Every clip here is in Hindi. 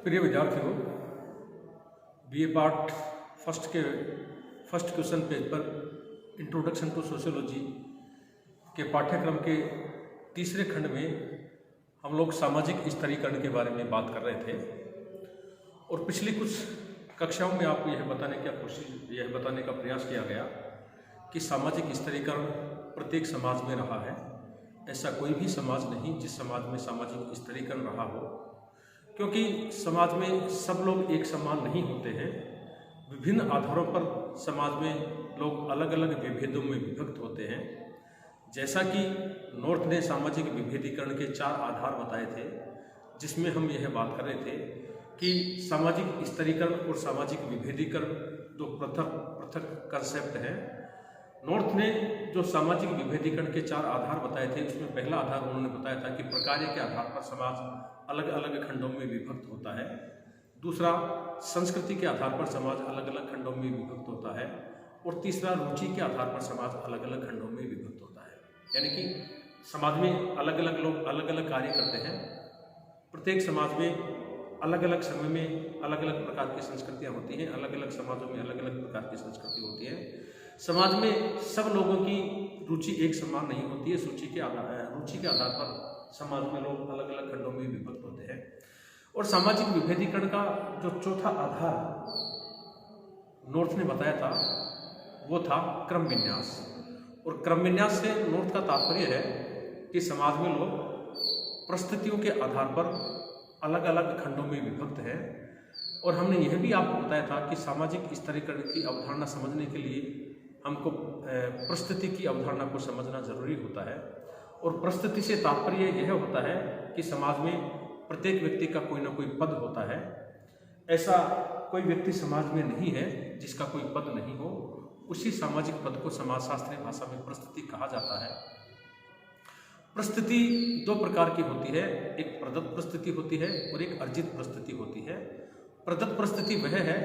प्रिय विद्यार्थियों, BA part first question page पर इंट्रोडक्शन टू सोशियोलॉजी के पाठ्यक्रम के तीसरे खंड में हम लोग सामाजिक स्तरीकरण के बारे में बात कर रहे थे और पिछली कुछ कक्षाओं में आपको यह बताने का प्रयास किया गया कि सामाजिक स्तरीकरण प्रत्येक समाज में रहा है। ऐसा कोई भी समाज नहीं जिस समाज में सामाजिक स्तरीकरण रहा हो, क्योंकि समाज में सब लोग एक समान नहीं होते हैं। विभिन्न आधारों पर समाज में लोग अलग अलग विभेदों में विभक्त होते हैं। जैसा कि नॉर्थ ने सामाजिक विभेदीकरण के 4 आधार बताए थे, जिसमें हम यह बात कर रहे थे कि सामाजिक स्तरीकरण और सामाजिक विभेदीकरण दो पृथक कंसेप्ट हैं। नॉर्थ ने जो सामाजिक विभेदीकरण के 4 आधार बताए थे, उसमें पहला आधार उन्होंने बताया था कि प्रकार के आधार पर समाज अलग अलग खंडों में विभक्त होता है। दूसरा, संस्कृति के आधार पर समाज अलग अलग खंडों में विभक्त होता है। और तीसरा, रुचि के आधार पर समाज अलग अलग खंडों में विभक्त होता है। यानी कि समाज में अलग अलग लोग अलग अलग कार्य करते हैं। प्रत्येक समाज में अलग अलग समय में अलग अलग प्रकार की संस्कृतियाँ होती हैं। अलग अलग समाजों में अलग अलग प्रकार की संस्कृति होती है। समाज में सब लोगों की रुचि एक समान नहीं होती है। रुचि के आधार पर समाज में लोग अलग अलग खंडों में विभक्त होते हैं। और सामाजिक विभेदीकरण का जो चौथा आधार नॉर्थ ने बताया था, वो था क्रम विन्यास। और क्रम विन्यास से नॉर्थ का तात्पर्य है कि समाज में लोग परिस्थितियों के आधार पर अलग अलग खंडों में विभक्त हैं। और हमने यह भी आपको बताया था कि सामाजिक स्तरीकरण की अवधारणा समझने के लिए हमको परिस्थिति की अवधारणा को समझना जरूरी होता है। और परिस्थिति से तात्पर्य यह होता है कि समाज में प्रत्येक व्यक्ति का कोई ना कोई पद होता है। ऐसा कोई व्यक्ति समाज में नहीं है जिसका कोई पद नहीं हो। उसी सामाजिक पद को समाजशास्त्रीय भाषा में परिस्थिति कहा जाता है। परिस्थिति 2 प्रकार की होती है, एक प्रदत्त परिस्थिति होती है और एक अर्जित परिस्थिति होती है। प्रदत्त परिस्थिति वह है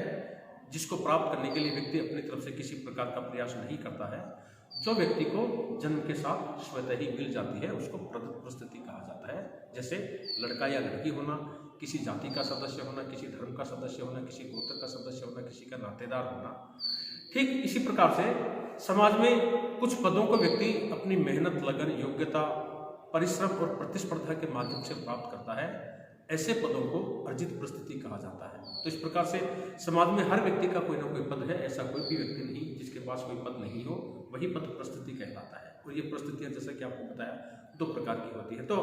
जिसको प्राप्त करने के लिए व्यक्ति अपनी तरफ से किसी प्रकार का प्रयास नहीं करता है। जो व्यक्ति को जन्म के साथ स्वतः ही मिल जाती है, उसको प्रदत्त परिस्थिति कहा जाता है। जैसे लड़का या लड़की होना, किसी जाति का सदस्य होना, किसी धर्म का सदस्य होना, किसी गोत्र का सदस्य होना, किसी का नातेदार होना। ठीक इसी प्रकार से समाज में कुछ पदों को व्यक्ति अपनी मेहनत, लगन, योग्यता, परिश्रम और प्रतिस्पर्धा के माध्यम से प्राप्त करता है। ऐसे पदों को अर्जित परिस्थिति कहा जाता है। तो इस प्रकार से समाज में हर व्यक्ति का कोई ना कोई पद है। ऐसा कोई भी व्यक्ति नहीं जिसके पास कोई पद नहीं हो, वही पद परिस्थिति कहलाता है। और ये परिस्थितियां जैसा कि आपको बताया 2 प्रकार की होती है। तो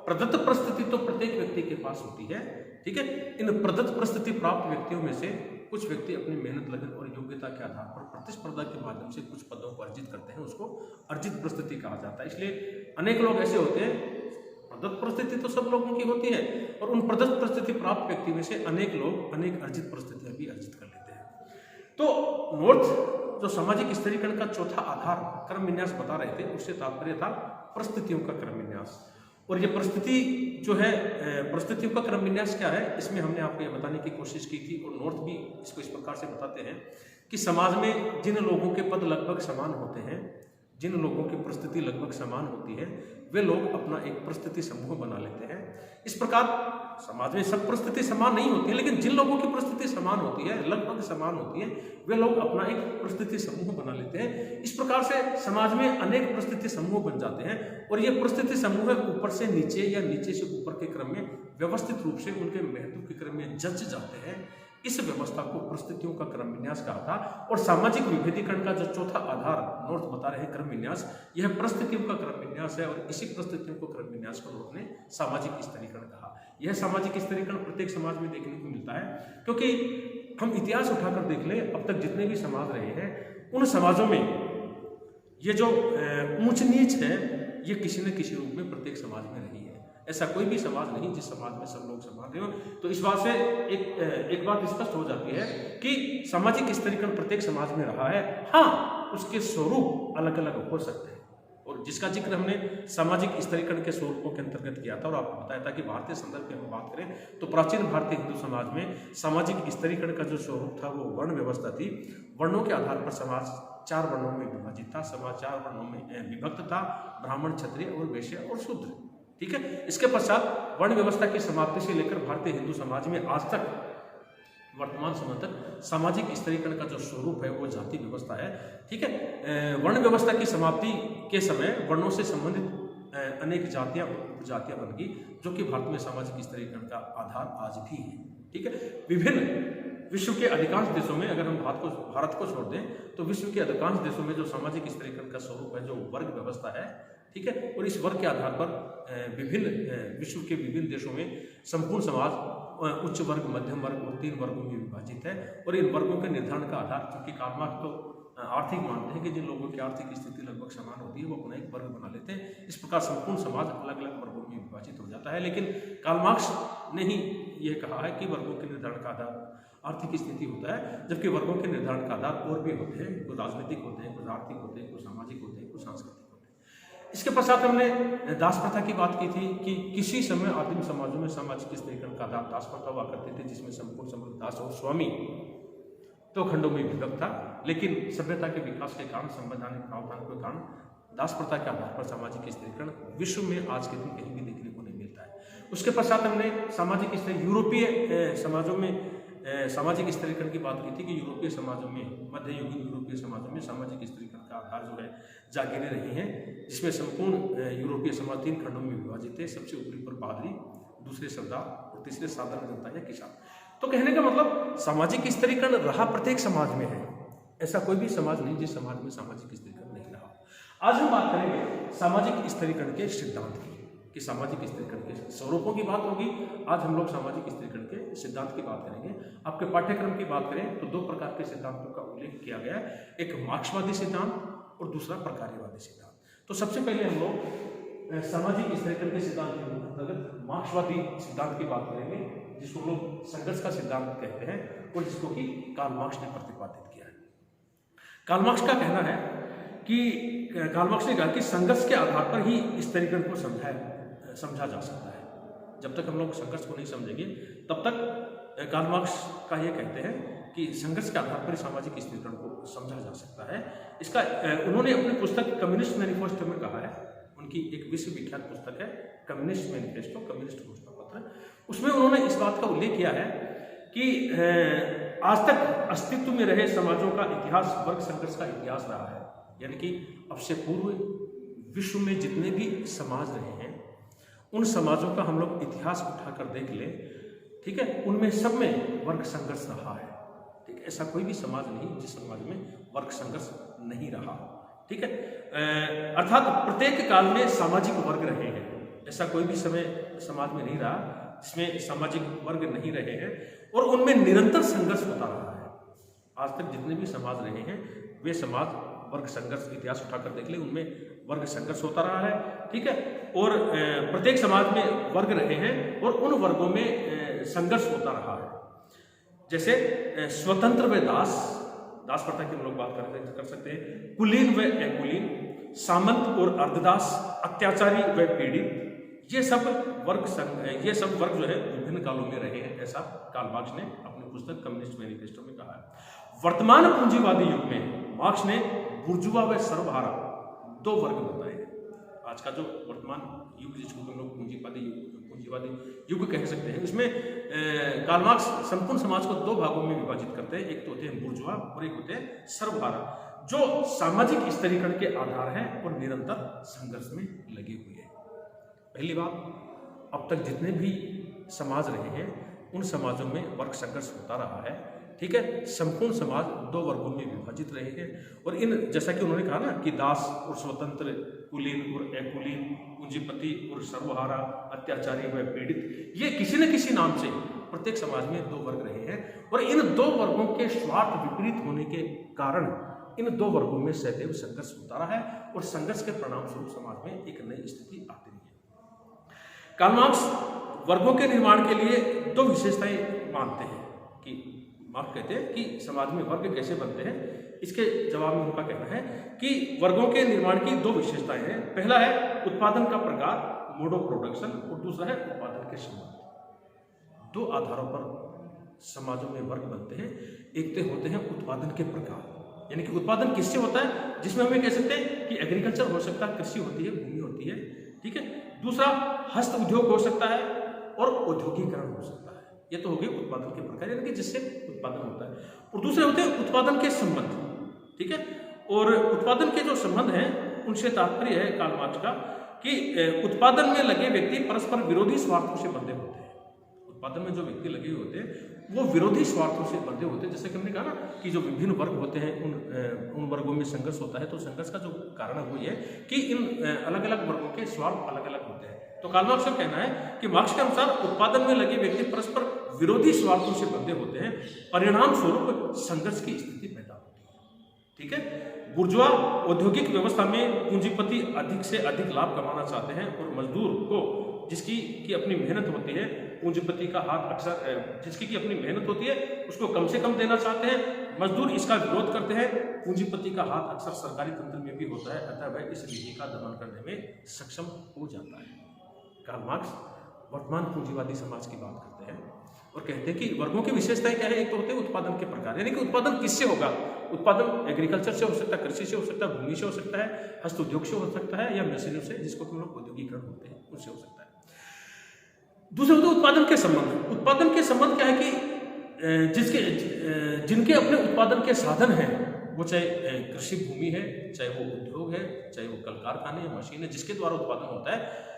प्रदत्त परिस्थिति तो प्रत्येक व्यक्ति के पास होती है, ठीक है। इन प्रदत्त परिस्थिति प्राप्त व्यक्तियों में से कुछ व्यक्ति अपनी मेहनत, लगन और योग्यता के आधार पर प्रतिस्पर्धा के माध्यम से कुछ पदों को अर्जित करते हैं, उसको अर्जित परिस्थिति कहा जाता है। इसलिए अनेक लोग ऐसे होते हैं। प्रदत्त परिस्थिति तो सब लोगों की होती है और उन प्रदत्त परिस्थिति प्राप्त व्यक्ति में से अनेक लोग अनेक अर्जित परिस्थितियां भी अर्जित कर लेते हैं। तो नॉर्थ जो सामाजिक स्तरीकरण का चौथा आधार क्रम विन्यास बता रहे थे, उससे तात्पर्य था परिस्थितियों का क्रम विन्यास। और ये परिस्थिति जो है, परिस्थितियों का क्रम विन्यास क्या है, इसमें हमने आपको ये बताने की कोशिश की थी। और नॉर्थ भी इसको इस प्रकार से बताते हैं कि समाज में जिन लोगों के पद लगभग समान होते हैं, जिन लोगों की परिस्थिति लगभग समान होती है, वे लोग अपना एक परिस्थिति समूह बना लेते हैं। इस प्रकार समाज में सब परिस्थिति समान नहीं होती है, लेकिन जिन लोगों की परिस्थिति समान होती है, लगभग समान होती है, वे लोग अपना एक परिस्थिति समूह बना लेते हैं। इस प्रकार से समाज में अनेक परिस्थिति समूह बन जाते हैं। और ये परिस्थिति समूह ऊपर से नीचे या नीचे से ऊपर के क्रम में व्यवस्थित रूप से उनके महत्व के क्रम में जच जाते हैं। इस व्यवस्था को परिस्थितियों का क्रम विन्यास कहा था। और सामाजिक विभेदीकरण का जो चौथा आधार नॉर्थ बता रहे हैं, क्रम विन्यास, यह परिस्थितियों का क्रम विन्यास है। और इसी परिस्थितियों को क्रम विन्यास को नॉर्थ ने सामाजिक स्तरीकरण कहा। यह सामाजिक स्तरीकरण प्रत्येक समाज में देखने को मिलता है, क्योंकि हम इतिहास उठाकर देख ले, अब तक जितने भी समाज रहे हैं, उन समाजों में ये जो ऊंच नीच है, ये किसी न किसी रूप में प्रत्येक समाज में रही है। ऐसा कोई भी समाज नहीं जिस समाज में सब लोग समान रहे हो। तो इस बात से एक बात स्पष्ट हो जाती है कि सामाजिक स्तरीकरण प्रत्येक समाज में रहा है। हाँ, उसके स्वरूप अलग अलग हो सकते हैं। और जिसका जिक्र हमने सामाजिक स्तरीकरण के स्वरूपों के अंतर्गत किया था और आपको बताया था कि भारतीय संदर्भ में हम बात करें तो प्राचीन भारतीय हिंदू समाज में सामाजिक स्तरीकरण का जो स्वरूप था वो वर्ण व्यवस्था थी। वर्णों के आधार पर समाज 4 वर्णों में विभाजित था। समाज 4 वर्णों में विभक्त था, ब्राह्मण, क्षत्रिय और वैश्य और शूद्र। ठीक है। इसके पश्चात वर्ण व्यवस्था की समाप्ति से लेकर भारतीय हिंदू समाज में आज तक वर्तमान समय तक सामाजिक स्तरीकरण का जो स्वरूप है वो जाति व्यवस्था है, ठीक है। वर्ण व्यवस्था की समाप्ति के समय वर्णों से संबंधित अनेक जातियां उपजातियां बन गई, जो कि भारत में सामाजिक स्तरीकरण का आधार आज भी है, ठीक है। विभिन्न विश्व के अधिकांश देशों में, अगर हम भारत को छोड़ दें तो विश्व के अधिकांश देशों में जो सामाजिक स्तरीकरण का स्वरूप है, जो वर्ग व्यवस्था है, ठीक है, और इस वर्ग के आधार पर विश्व के विभिन्न देशों में संपूर्ण समाज उच्च वर्ग, मध्यम वर्ग और 3 वर्गों में विभाजित है। और इन वर्गों के निर्धारण का आधार, क्योंकि कार्ल मार्क्स तो आर्थिक मानते हैं कि जिन लोगों की आर्थिक स्थिति लगभग समान होती है वो अपना एक वर्ग बना लेते हैं। इस प्रकार संपूर्ण समाज अलग अलग वर्गों में विभाजित हो जाता है। लेकिन कार्ल मार्क्स ने ही ये कहा है कि वर्गों के निर्धारण का आधार आर्थिक स्थिति होता है, जबकि वर्गों के निर्धारण का आधार और भी होते हैं, कुछ राजनीतिक होते हैं, कुछ आर्थिक होते हैं, कुछ सामाजिक होते हैं, कुछ सांस्कृतिक होते हैं। इसके पश्चात हमने दास प्रथा की बात की थी कि किसी समय आदिम समाजों में सामाजिक स्तरीकरण का आधार दास प्रथा हुआ करती थी, जिसमें संपूर्ण समृद्ध दास और स्वामी 2 खंडों में विभक्त था। लेकिन सभ्यता के विकास के कारण, संवैधानिक प्रावधान के कारण दास प्रथा के आधार पर सामाजिक स्तरीकरण विश्व में आज के दिन कहीं भी देखने को नहीं मिलता है। उसके पश्चात हमने सामाजिक स्तरीकरण यूरोपीय समाजों में सामाजिक स्तरीकरण की बात की थी कि यूरोपीय समाजों में, मध्ययुगीन यूरोपीय समाजों में सामाजिक स्तरीकरण का आधार जो है जागीरें रही हैं, जिसमें संपूर्ण यूरोपीय समाज 3 खंडों में विभाजित थे। सबसे ऊपरी पर पादरी, दूसरे सरदार और तीसरे साधारण जनता या किसान। तो कहने का मतलब सामाजिक स्तरीकरण रहा प्रत्येक समाज में है, ऐसा कोई भी समाज नहीं जिस समाज में सामाजिक स्तरीकरण नहीं रहा। आज हम बात करेंगे सामाजिक स्तरीकरण के सिद्धांत की, कि सामाजिक स्तरीकरण के स्वरूपों की बात होगी। आज हम लोग सामाजिक स्तरीकरण के सिद्धांत की बात करेंगे। आपके पाठ्यक्रम की बात करें तो 2 प्रकार के सिद्धांतों का उल्लेख किया गया है, एक मार्क्सवादी सिद्धांत और दूसरा प्रकार्यवादी सिद्धांत। तो सबसे पहले हम लोग सामाजिक स्तरीकरण के सिद्धांत के अंतर्गत मार्क्सवादी सिद्धांत की बात करेंगे, जिसको हम लोग संघर्ष का सिद्धांत कहते हैं और जिसको कि कार्ल मार्क्स ने प्रतिपादित किया है। कार्ल मार्क्स का कहना है कि कार्ल मार्क्स ने कहा कि संघर्ष के आधार पर ही स्तरीकरण को समझा जा सकता है। जब तक हम लोग संघर्ष को नहीं समझेंगे तब तक कार्ल मार्क्स का ये कहते हैं कि संघर्ष के आधार पर सामाजिक स्तरीकरण को समझा जा सकता है। इसका उन्होंने अपनी पुस्तक कम्युनिस्ट मैनिफेस्टो में कहा है, उनकी एक विश्वविख्यात पुस्तक है कम्युनिस्ट मैनिफेस्टो, कम्युनिस्ट घोषणा पत्र। उसमें उन्होंने इस बात का उल्लेख किया है कि आज तक अस्तित्व में रहे समाजों का इतिहास वर्ग संघर्ष का इतिहास रहा है। यानी कि अब से पूर्व विश्व में जितने भी समाज रहे हैं उन समाजों का हम लोग इतिहास उठाकर देख लें, ठीक है, उनमें सब में वर्ग संघर्ष रहा है। ठीक है, ऐसा कोई भी समाज नहीं जिस समाज में वर्ग संघर्ष नहीं रहा। ठीक है, अर्थात प्रत्येक काल में सामाजिक वर्ग रहे हैं, ऐसा कोई भी समय समाज में नहीं रहा जिसमें सामाजिक वर्ग नहीं रहे हैं और उनमें निरंतर संघर्ष होता रहा है। आज तक जितने भी समाज रहे हैं वे समाज वर्ग संघर्ष इतिहास उठाकर देख ले, उनमें वर्ग संघर्ष होता रहा है। ठीक है, और प्रत्येक समाज में वर्ग रहे हैं और उन वर्गों में संघर्ष होता रहा है। जैसे स्वतंत्र व दास प्रथा की हम लोग बात कर सकते हैं, कुलीन व अकुलीन, सामंत और अर्धदास, अत्याचारी व पीड़ित, ये सब वर्ग जो है विभिन्न कालों में रहे हैं, ऐसा कार्ल मार्क्स ने अपनी पुस्तक कम्युनिस्ट मैनिफेस्टो में कहा है। वर्तमान पूंजीवादी युग में मार्क्स ने बुर्जुआ व सर्वहारा 2 वर्ग बताए हैं। आज का जो वर्तमान युग जिसको हम लोग पूंजीवादी युग कह सकते हैं, उसमें कार्ल मार्क्स संपूर्ण समाज को 2 भागों में विभाजित करते हैं। एक तो होते हैं बुर्जुआ और एक होते हैं सर्वहारा, जो सामाजिक स्तरीकरण के आधार हैं और निरंतर संघर्ष में लगे हुए हैं। पहली बात, अब तक जितने भी समाज रहे हैं उन समाजों में वर्ग संघर्ष होता रहा है। ठीक है, संपूर्ण समाज 2 वर्गों में विभाजित रहे हैं और इन, जैसा कि उन्होंने कहा ना कि दास और स्वतंत्र, कुलीन और अकुलीन, पूंजीपति और सर्वहारा, अत्याचारी व पीड़ित, ये किसी न किसी नाम से प्रत्येक समाज में 2 वर्ग रहे हैं और इन 2 वर्गों के स्वार्थ विपरीत होने के कारण इन 2 वर्गों में सदैव संघर्ष होता रहा है और संघर्ष के परिणाम स्वरूप समाज में एक नई स्थिति आती रही है। कार्ल मार्क्स वर्गों के निर्माण के लिए 2 विशेषताएं मानते हैं कि मार्क्स कहते हैं कि समाज में वर्ग कैसे बनते हैं। इसके जवाब में उनका कहना है कि वर्गों के निर्माण की 2 विशेषताएं हैं। पहला है उत्पादन का प्रकार, मोड ऑफ प्रोडक्शन, और दूसरा है उत्पादन के संबंध। 2 आधारों पर समाजों में वर्ग बनते हैं। एक तो होते हैं उत्पादन के प्रकार, यानी कि उत्पादन किससे होता है, जिसमें हमें कह सकते हैं कि एग्रीकल्चर हो सकता है, कृषि होती है, भूमि होती है। ठीक है, दूसरा हस्त उद्योग हो सकता है और औद्योगिकरण हो सकता है। ये तो हो गए उत्पादन के प्रकार, यानी कि जिससे उत्पादन होता है। और दूसरे होते हैं उत्पादन के संबंध, ठीक है। और उत्पादन के जो संबंध हैं उनसे तात्पर्य है कार्ल मार्क्स का कि उत्पादन में लगे व्यक्ति परस्पर विरोधी स्वार्थों से बंधे होते हैं। उत्पादन में जो व्यक्ति लगे होते हैं वो विरोधी स्वार्थों से बंधे होते हैं। जैसे कि हमने कहा ना कि जो विभिन्न वर्ग होते हैं उन वर्गों में संघर्ष होता है, तो संघर्ष का जो कारण है वो ये है कि इन अलग अलग वर्गों के स्वार्थ अलग अलग होते हैं। तो कार्ल मार्क्स का कहना है कि मार्क्स के अनुसार उत्पादन में लगे व्यक्ति परस्पर विरोधी स्वार्थों से बंधे होते हैं, परिणाम स्वरूप संघर्ष की स्थिति पैदा होती है, ठीक है। बुर्जुआ औद्योगिक व्यवस्था में पूंजीपति अधिक से अधिक लाभ कमाना चाहते हैं और मजदूर को जिसकी की अपनी मेहनत होती है, पूंजीपति का हाथ अक्सर जिसकी की अपनी मेहनत होती है उसको कम से कम देना चाहते हैं। मजदूर इसका विरोध करते हैं। पूंजीपति का हाथ अक्सर सरकारी तंत्र में भी होता है, अतः वह इस नीति का दमन करने में सक्षम हो जाता है। कार्ल मार्क्स वर्तमान पूंजीवादी समाज की बात करते हैं और कहते हैं कि वर्गों की विशेषताएं क्या है। एक तो होते हैं उत्पादन के प्रकार, यानी कि उत्पादन किससे होगा। उत्पादन एग्रीकल्चर से हो सकता है, कृषि से हो सकता है, भूमि से हो सकता है, हस्त उद्योग से हो सकता है, या मशीनों से, जिसको हम लोग औद्योगिकरण बोलते हैं, उससे हो सकता है। दूसरे होते हैं उत्पादन के संबंध। उत्पादन के संबंध क्या है कि जिनके अपने उत्पादन के साधन हैं, वो चाहे कृषि भूमि है, चाहे वो उद्योग है, चाहे वो कल कारखाने या मशीन है, जिसके द्वारा उत्पादन होता है।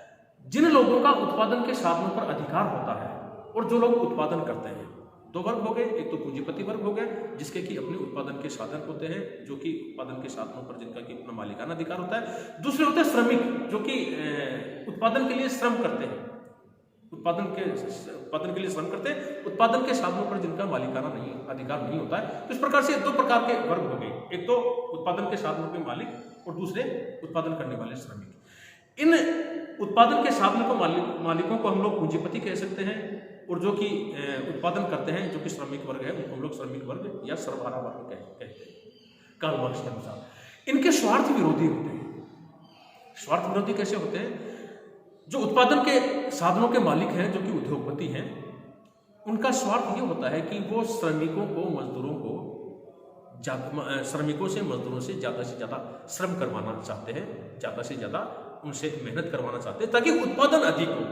जिन लोगों का उत्पादन के साधनों पर अधिकार होता है और जो लोग उत्पादन करते हैं, दो वर्ग हो गए। एक तो पूंजीपति वर्ग हो गया जिसके कि अपने उत्पादन के साधन होते हैं, जो कि उत्पादन के साधनों पर जिनका कि अपना मालिकाना अधिकार होता है। दूसरे होते हैं श्रमिक, जो कि उत्पादन के लिए श्रम करते हैं, उत्पादन के लिए श्रम करते हैं, उत्पादन के साधनों पर जिनका मालिकाना अधिकार नहीं होता है। तो इस प्रकार से दो प्रकार के वर्ग हो गए, एक तो उत्पादन के साधनों के मालिक और दूसरे उत्पादन करने वाले श्रमिक। इन उत्पादन के साधनों को मालिकों को हम लोग पूंजीपति कह सकते हैं, और जो कि उत्पादन करते हैं, जो कि श्रमिक वर्ग है, उनको हम लोग श्रमिक वर्ग या सर्वहारा वर्ग कहते हैं कार्ल मार्क्स के अनुसार। इनके स्वार्थ विरोधी होते हैं। स्वार्थ विरोधी कैसे होते हैं? जो उत्पादन के साधनों के मालिक हैं, जो कि उद्योगपति हैं, उनका स्वार्थ ये होता है कि वो श्रमिकों से मजदूरों से ज़्यादा श्रम करवाना चाहते हैं, ज़्यादा से ज़्यादा उनसे मेहनत करवाना चाहते हैं, ताकि उत्पादन अधिक हो।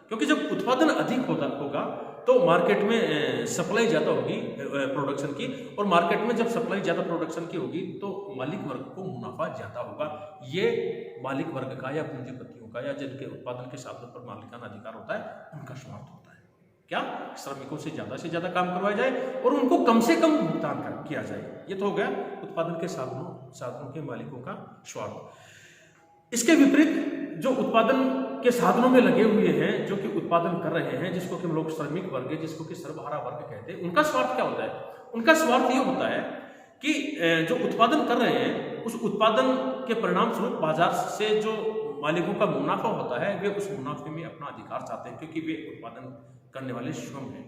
क्योंकि जब उत्पादन अधिक होगा तो मार्केट में सप्लाई ज़्यादा होगी प्रोडक्शन की, और मार्केट में जब सप्लाई ज़्यादा प्रोडक्शन की होगी तो मालिक वर्ग को मुनाफा ज़्यादा होगा। ये मालिक वर्ग का या पूंजीपतियों का या जिनके उत्पादन के साधनों पर मालिकाना अधिकार होता है, उनका स्वार्थ होता है। क्या? श्रमिकों से ज़्यादा काम करवाया जाए और उनको कम से कम भुगतान किया जाए। ये तो हो गया उत्पादन के साधनों के मालिकों का स्वार्थ। इसके विपरीत जो उत्पादन के साधनों में लगे हुए हैं, जो कि उत्पादन कर रहे हैं, जिसको कि हम लोग श्रमिक वर्ग, जिसको कि सर्वहारा वर्ग कहते हैं, उनका स्वार्थ क्या होता है? उनका स्वार्थ ये होता है कि जो उत्पादन कर रहे हैं, उस उत्पादन के परिणाम स्वरूप बाजार से जो मालिकों का मुनाफा होता है, वे उस मुनाफे में अपना अधिकार चाहते हैं, क्योंकि वे उत्पादन करने वाले श्रम हैं।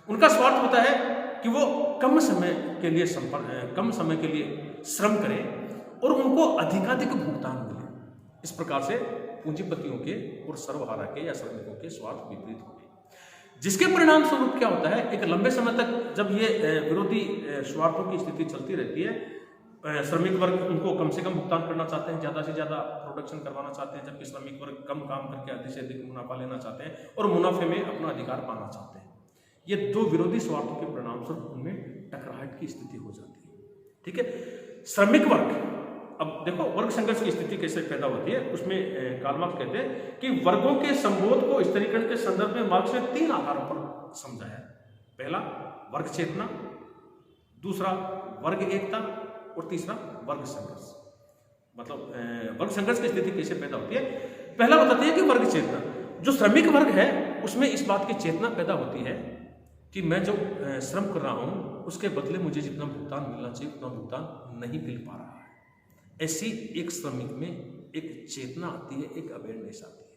उनका स्वार्थ होता है कि वो कम समय के लिए श्रम करें और उनको अधिकाधिक भुगतान मिले। इस प्रकार से पूंजीपतियों के और सर्वहारा के या श्रमिकों के स्वार्थ विपरीत हो गए, जिसके परिणाम स्वरूप क्या होता है? एक लंबे समय तक जब ये विरोधी स्वार्थों की स्थिति चलती रहती है, श्रमिक वर्ग उनको कम से कम भुगतान करना चाहते हैं, ज़्यादा से ज़्यादा प्रोडक्शन करवाना चाहते हैं, जबकि श्रमिक वर्ग कम काम करके अधिक से अधिक मुनाफा लेना चाहते हैं और मुनाफे में अपना अधिकार पाना चाहते हैं। ये दो विरोधी स्वार्थों के परिणाम स्वरूप उनमें टकराहट की स्थिति हो जाती है, ठीक है। श्रमिक वर्ग, अब देखो वर्ग संघर्ष की स्थिति कैसे पैदा होती है, उसमें कार्ल मार्क्स कहते हैं कि वर्गों के संबोध को स्थिरीकरण के संदर्भ में मार्क्स ने 3 आधारों पर समझाया। पहला वर्ग चेतना, दूसरा वर्ग एकता और तीसरा वर्ग संघर्ष। मतलब वर्ग संघर्ष की स्थिति कैसे पैदा होती है? पहला बताते हैं कि वर्ग चेतना, जो श्रमिक वर्ग है उसमें इस बात की चेतना पैदा होती है कि मैं जो श्रम कर रहा हूं उसके बदले मुझे जितना भुगतान मिलना चाहिए उतना भुगतान नहीं मिल पा रहा है। ऐसी एक श्रमिक में एक चेतना आती है, एक अवेयरनेस आती है,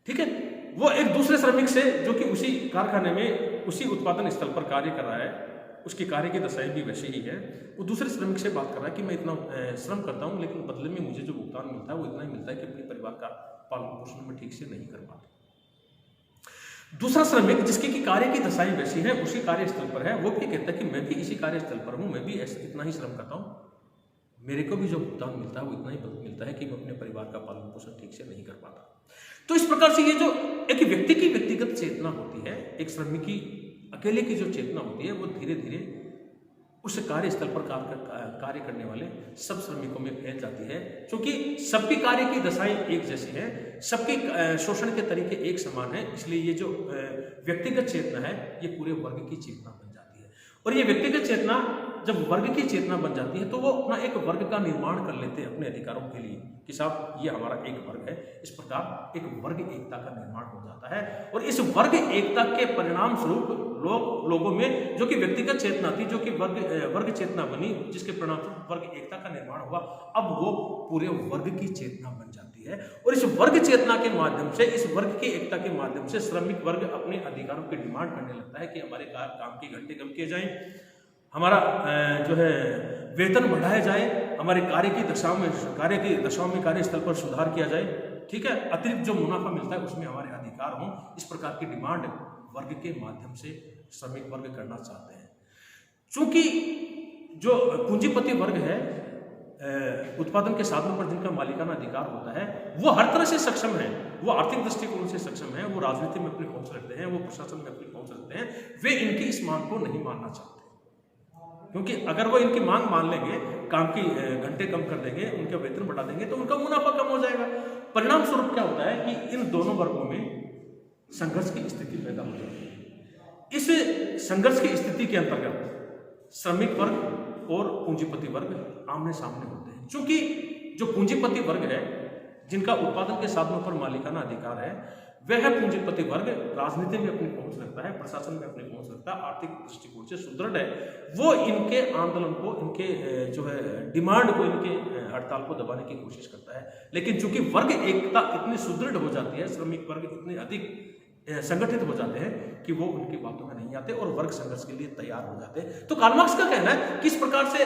ठीक है। वो एक दूसरे श्रमिक से, जो कि उसी कारखाने में उसी उत्पादन स्थल पर कार्य कर रहा है, उसकी कार्य की दशाएं भी वैसी ही है, वो दूसरे श्रमिक से बात कर रहा है कि मैं इतना श्रम करता हूं, लेकिन बदले में मुझे जो भुगतान मिलता है वो इतना ही मिलता है कि अपने परिवार का पालन पोषण में ठीक से नहीं कर पाता। दूसरा श्रमिक जिसकी की कार्य की दशाएं वैसी है, उसी कार्यस्थल पर है, वो भी कहता है कि मैं भी इसी कार्यस्थल पर हूँ, मैं भी इतना ही श्रम करता हूँ, मेरे को भी जो भुगतान मिलता है वो इतना ही मिलता है कि मैं अपने परिवार का पालन पोषण ठीक से नहीं कर पाता। तो इस प्रकार से ये जो एक व्यक्ति की व्यक्तिगत चेतना होती है, एक श्रमिक की अकेले की जो चेतना होती है, वो धीरे धीरे उस कार्यस्थल पर कार्य करने वाले सब श्रमिकों में फैल जाती है, क्योंकि सबकी कार्य की दशाएं एक जैसी हैं, सबके शोषण के तरीके एक समान हैं। इसलिए ये जो व्यक्तिगत चेतना है, ये पूरे वर्ग की चेतना बन जाती है। और ये व्यक्तिगत चेतना जब वर्ग की चेतना बन जाती है, तो वो अपना एक वर्ग का निर्माण कर लेते हैं अपने अधिकारों के लिए, कि साहब ये हमारा एक वर्ग है। इस प्रकार एक वर्ग एकता का निर्माण हो जाता है। और इस वर्ग एकता के परिणाम स्वरूप लोगों में जो कि व्यक्तिगत चेतना थी, जो कि वर्ग चेतना बनी, जिसके परिणाम स्वरूप वर्ग एकता का निर्माण हुआ, अब वो पूरे वर्ग की चेतना बन जाती है। और इस वर्ग चेतना के माध्यम से, इस वर्ग की एकता के माध्यम से श्रमिक वर्ग अपने अधिकारों की डिमांड करने लगता है कि हमारे काम के घंटे कम किए जाएं, हमारा जो है वेतन बढ़ाया जाए, हमारे कार्य की दशाओं में कार्यस्थल पर सुधार किया जाए, ठीक है, अतिरिक्त जो मुनाफा मिलता है उसमें हमारे अधिकार हों। इस प्रकार की डिमांड वर्ग के माध्यम से श्रमिक वर्ग करना चाहते हैं। चूंकि जो पूंजीपति वर्ग है, उत्पादन के साधनों पर जिनका मालिकाना अधिकार होता है, वो हर तरह से सक्षम है, वो आर्थिक दृष्टिकोण से सक्षम है, वो राजनीति में अपनी पहुंच रखते हैं, वो प्रशासन में अपनी पहुंच रखते हैं। वे इनकी इस मांग को नहीं मानना चाहते, क्योंकि अगर वो इनकी मांग मान लेंगे, काम की घंटे कम कर देंगे, उनका वेतन बढ़ा देंगे, तो उनका मुनाफा कम हो जाएगा। परिणाम स्वरूप क्या होता है कि इन दोनों वर्गों में संघर्ष की स्थिति पैदा हो जाती है। इस संघर्ष की स्थिति के अंतर्गत श्रमिक वर्ग और पूंजीपति वर्ग आमने सामने होते हैं। क्योंकि जो पूंजीपति वर्ग है, जिनका उत्पादन के साधनों पर मालिकाना अधिकार है, वह पूंजीपति वर्ग राजनीति में अपनी पहुंच रखता है, प्रशासन में अपनी पहुंच रखता है, आर्थिक दृष्टिकोण से सुदृढ़ है। वो इनके आंदोलन को, इनके जो है डिमांड को, इनके हड़ताल को दबाने की कोशिश करता है। लेकिन चूंकि वर्ग एकता इतनी सुदृढ़ हो जाती है, श्रमिक वर्ग इतने अधिक संगठित हो जाते हैं कि वो उनकी बातों में नहीं आते और वर्ग संघर्ष के लिए तैयार हो जाते हैं। तो कार्ल मार्क्स का कहना है कि इस प्रकार से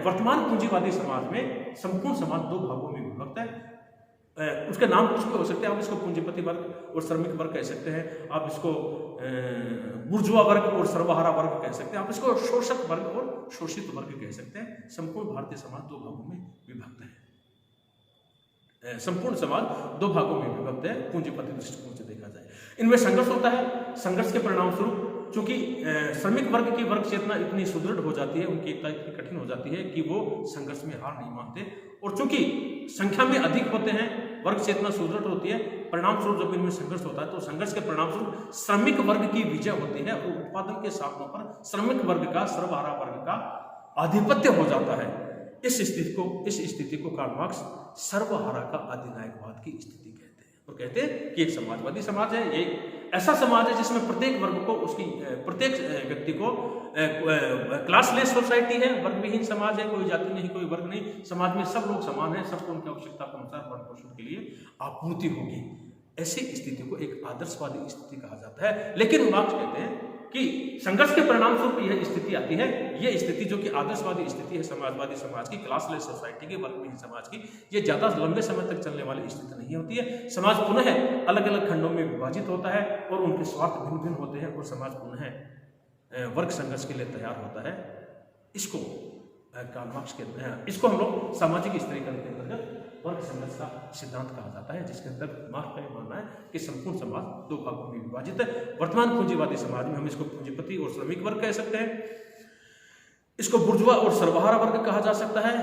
वर्तमान पूंजीवादी समाज में संपूर्ण समाज दो भागों में विभक्त है। उसके नाम कुछ भी हो सकते हैं, आप इसको पूंजीपति वर्ग और श्रमिक वर्ग कह सकते हैं, आप इसको बुर्जुआ वर्ग और सर्वहारा वर्ग कह सकते हैं, आप इसको शोषक वर्ग और शोषित वर्ग कह सकते हैं। संपूर्ण भारतीय समाज दो भागों में विभक्त है। संपूर्ण समाज दो भागों में विभक्त है पूंजीपति दृष्टिकोण से देखा जाए। इनमें संघर्ष होता है। संघर्ष के परिणाम स्वरूप चूंकि श्रमिक वर्ग की वर्ग चेतना इतनी सुदृढ़ हो जाती है, उनकी एकता इतनी कठिन हो जाती है कि वो संघर्ष में हार नहीं मानते। और चूंकि संख्या में अधिक होते हैं, वर्ग चेतना सुदृढ़ होती है, परिणाम स्वरूप जब इनमें संघर्ष होता है तो संघर्ष के परिणाम स्वरूप श्रमिक वर्ग की विजय होती है और उत्पादन के साधनों पर श्रमिक वर्ग का, सर्वहारा वर्ग का आधिपत्य हो जाता है। इस स्थिति को कार्ल मार्क्स सर्वहारा का अधिनायकवाद की स्थिति कहते हैं। तो कहते हैं कि एक समाजवादी समाज है, ये ऐसा समाज है जिसमें प्रत्येक वर्ग को, उसकी प्रत्येक व्यक्ति को क्लासलेस सोसाइटी है, वर्ग विहीन समाज है, कोई जाति नहीं, कोई वर्ग नहीं, समाज में सब लोग समान है, सबको उनकी आवश्यकता के अनुसार भरण पोषण के लिए आपूर्ति होगी। ऐसी स्थिति को एक आदर्शवादी स्थिति कहा जाता है। लेकिन मार्क्स कहते हैं कि संघर्ष के परिणाम स्वरूप यह स्थिति आती है, यह स्थिति जो कि आदर्शवादी स्थिति है समाजवादी समाज की, क्लासलेस सोसाइटी की, वर्ग विहीन समाज की, ये ज्यादा लंबे समय तक चलने वाली स्थिति नहीं होती है। समाज पुनः अलग अलग खंडों में विभाजित होता है और उनके स्वार्थ भिन्न भिन्न होते हैं और समाज पुनः वर्ग संघर्ष के लिए तैयार होता है। इसको कार्ल मार्क्स कहते हैं, इसको हम लोग सामाजिक स्थिरीकरण के अंतर्गत वर्ग संघर्ष का सिद्धांत कहा जाता है, जिसके अंतर्गत मार्क्स का यह मानना है कि संपूर्ण समाज दो भागों में विभाजित है। वर्तमान पूंजीवादी समाज में हम इसको पूंजीपति और श्रमिक वर्ग कह सकते हैं, इसको बुर्जुआ और सर्वहारा वर्ग कहा जा सकता है,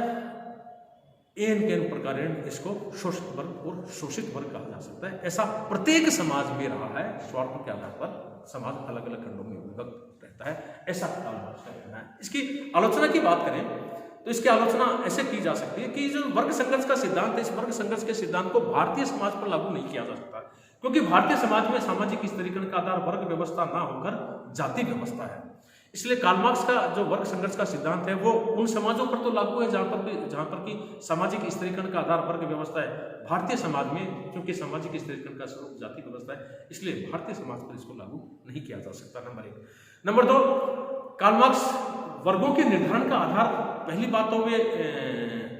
एन के प्रकार इसको शोषित वर्ग और शोषित वर्ग कहा जा सकता है। ऐसा प्रत्येक समाज में रहा है, स्वार्थ के आधार पर समाज अलग अलग खंडों में विभक्त रहता है, ऐसा कार्ल मार्क्स का कहना है। इसकी आलोचना की बात करें तो इसकी आलोचना ऐसे की जा सकती है कि जो वर्ग संघर्ष का सिद्धांत है, इस वर्ग संघर्ष के सिद्धांत को भारतीय समाज पर लागू नहीं किया जा सकता, क्योंकि भारतीय समाज में सामाजिक स्थिरीकरण का आधार वर्ग व्यवस्था ना होकर जाति व्यवस्था है। इसलिए कार्ल मार्क्स का जो वर्ग संघर्ष का सिद्धांत है वो उन समाजों पर तो लागू है जहां पर कि सामाजिक स्थिरीकरण का आधार वर्ग व्यवस्था है। भारतीय समाज में क्योंकि सामाजिक स्थिरीकरण का स्वरूप जाति व्यवस्था है, इसलिए भारतीय समाज पर इसको लागू नहीं किया जा सकता। नंबर 1। नंबर 2, कार्ल मार्क्स वर्गों के निर्धारण का आधार, पहली बात तो वे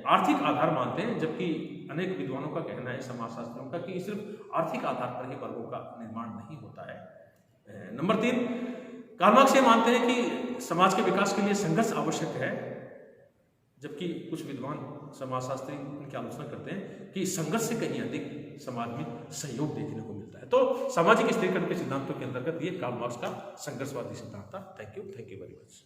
आर्थिक आधार मानते हैं, जबकि अनेक विद्वानों का कहना है, समाजशास्त्रियों का, कि सिर्फ आर्थिक आधार पर ही वर्गों का निर्माण नहीं होता है। नंबर 3, कार्ल मार्क्स ये मानते हैं कि समाज के विकास के लिए संघर्ष आवश्यक है, जबकि कुछ विद्वान समाजशास्त्री इनकी आलोचना करते हैं कि संघर्ष से कहीं अधिक समाज में सहयोग देखने को मिलता है। तो सामाजिक स्थिरीकरण के सिद्धांतों के अंतर्गत ये कार्ल मार्क्स का संघर्षवादी सिद्धांत था। Thank you very much.